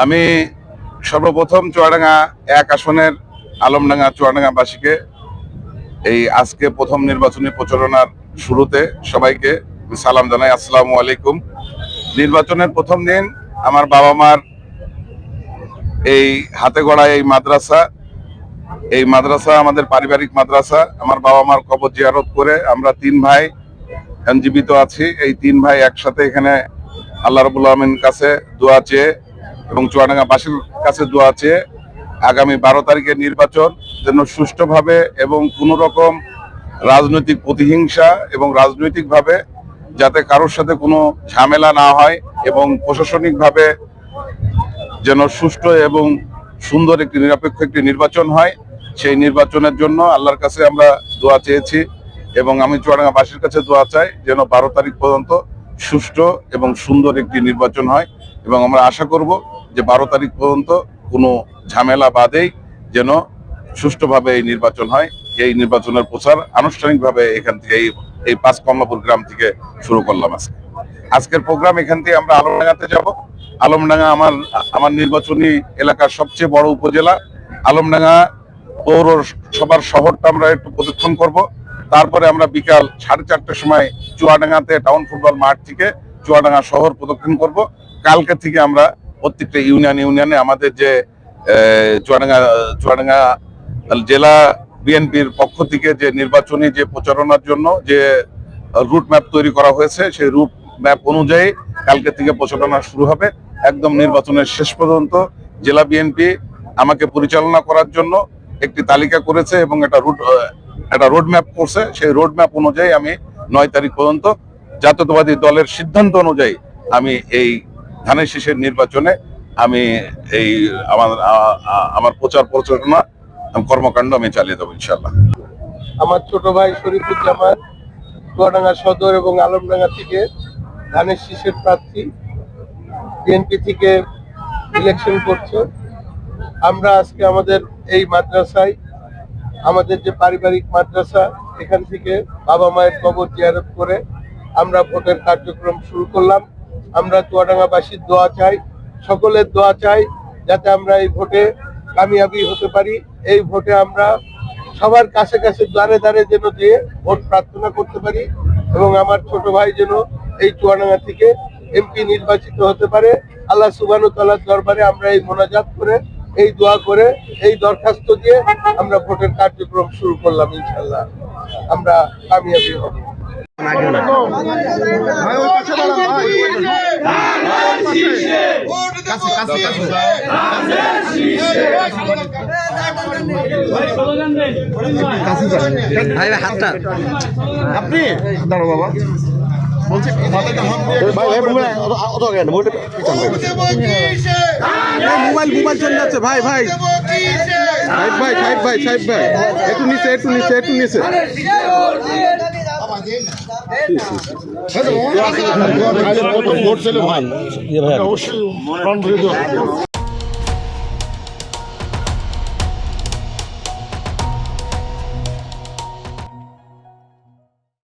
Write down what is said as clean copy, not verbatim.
আমি সর্বপ্রথম চুয়াডাঙ্গা 1 আসনের আলমডাঙ্গা চুয়াডাঙ্গাবাসীকে এই আজকে প্রথম নির্বাচনী প্রচারণার শুরুতে সবাইকে সালাম জানাই। আসসালামু আলাইকুম। নির্বাচনের প্রথম দিন আমার বাবা মার এই হাতে গড়া এই মাদ্রাসা আমাদের পারিবারিক মাদ্রাসা। আমার বাবা মার কবর জিয়ারত করে আমরা 3 ভাই জীবিত আছি। এই 3 ভাই একসাথে এখানে আল্লাহ রাব্বুল আলামিনের কাছে দোয়া চেয়ে এবং চুয়াডাঙ্গাবাসীর কাছে দোয়া চেয়ে আগামী 12 তারিখের নির্বাচন যেন সুষ্ঠুভাবে এবং কোনো রকম রাজনৈতিক প্রতিহিংসা এবং রাজনৈতিকভাবে যাতে কারোর সাথে কোনো ঝামেলা না হয় এবং প্রশাসনিকভাবে যেন সুষ্ঠু এবং সুন্দর একটি নিরপেক্ষ একটি নির্বাচন হয়, সেই নির্বাচনের জন্য আল্লাহর কাছে আমরা দোয়া চেয়েছি এবং আমি চুয়াডাঙ্গাবাসীর কাছে দোয়া চাই যেন 12 তারিখ পর্যন্ত সুষ্ঠু এবং সুন্দর একটি নির্বাচন হয় এবং আমরা আশা করব যে 12 তারিখ পর্যন্ত কোনো ঝামেলা বাদেই যেন সুষ্ঠুভাবে এই নির্বাচন হয়। এই নির্বাচনের প্রচার আনুষ্ঠানিকভাবে এখান থেকে এই 5 কমলাপুর গ্রাম থেকে শুরু করলাম। আজকের প্রোগ্রাম এখান থেকে আমরা আলমডাঙ্গাতে যাব। আলমডাঙ্গা আমার নির্বাচনী এলাকার সবচেয়ে বড় উপজেলা। আলমডাঙ্গা পৌরসভার শহরটা আমরা একটু প্রদক্ষিণ করব। তারপরে আমরা বিকাল 4:30টার সময় চুয়াডাঙ্গাতে টাউন ফুটবল মাঠ থেকে চুয়াডাঙ্গা শহর প্রদক্ষিণ করব। কালকে থেকে আমরা প্রত্যেকটা ইউনিয়নে আমাদের যে চুয়াডাঙ্গা জেলা বিএনপির পক্ষ থেকে যে নির্বাচনী যে প্রচারণার জন্য যে রুট ম্যাপ তৈরি করা হয়েছে, সেই রুট ম্যাপ অনুযায়ী কালকে থেকে প্রচারণা শুরু হবে একদম নির্বাচনের শেষ পর্যন্ত। জেলা বিএনপি আমাকে পরিচালনা করার জন্য একটি তালিকা করেছে এবং একটা রোড ম্যাপ করছে। সেই রোড ম্যাপ অনুযায়ী আমি 9 তারিখ পর্যন্ত জাতীয়তাবাদী দলের সিদ্ধান্ত অনুযায়ী আমি এই ধানের শীষের নির্বাচনে আমি এই আমার প্রচারণা কর্মকাণ্ড আমি চালিয়ে দেবো ইনশাল্লাহ। আমার ছোট ভাই শরীফুজ্জামান চুয়াডাঙ্গা সদর এবং আলমডাঙ্গা থেকে ধানের শীষের প্রার্থী, বিএনপি থেকে ইলেকশন করছে। আমরা আজকে আমাদের এই মাদ্রাসায়, আমাদের যে পারিবারিক মাদ্রাসা, এখান থেকে বাবা মায়ের কবর জিয়ারত করে আমরা ভোটের কার্যক্রম শুরু করলাম। আমরা চুয়াডাঙ্গাবাসীর দোয়া চাই, সকলের দোয়া চাই যাতে আমরা এই ভোটে কামিয়াবি হতে পারি। এই ভোটে আমরা সবার কাছে কাছে দ্বারে দ্বারে যেন দিয়ে ভোট প্রার্থনা করতে পারি এবং আমার ছোট ভাই যেন এই চুয়াডাঙ্গা থেকে এমপি নির্বাচিত হতে পারে। আল্লাহ সুবহানাহু ওয়া তাআলার দরবারে আমরা এই মোনাজাত করে, এই দোয়া করে, এই দরখাস্ত দিয়ে আমরা ভোটের কার্যক্রম শুরু করলাম। ইনশাআল্লাহ আমরা কামিয়াবি হব। আপনি দাঁড়ো বাবা, বলছি মোবাইল চলে যাচ্ছে। ভাই একটু নিচে ভোট ছিল ভাই।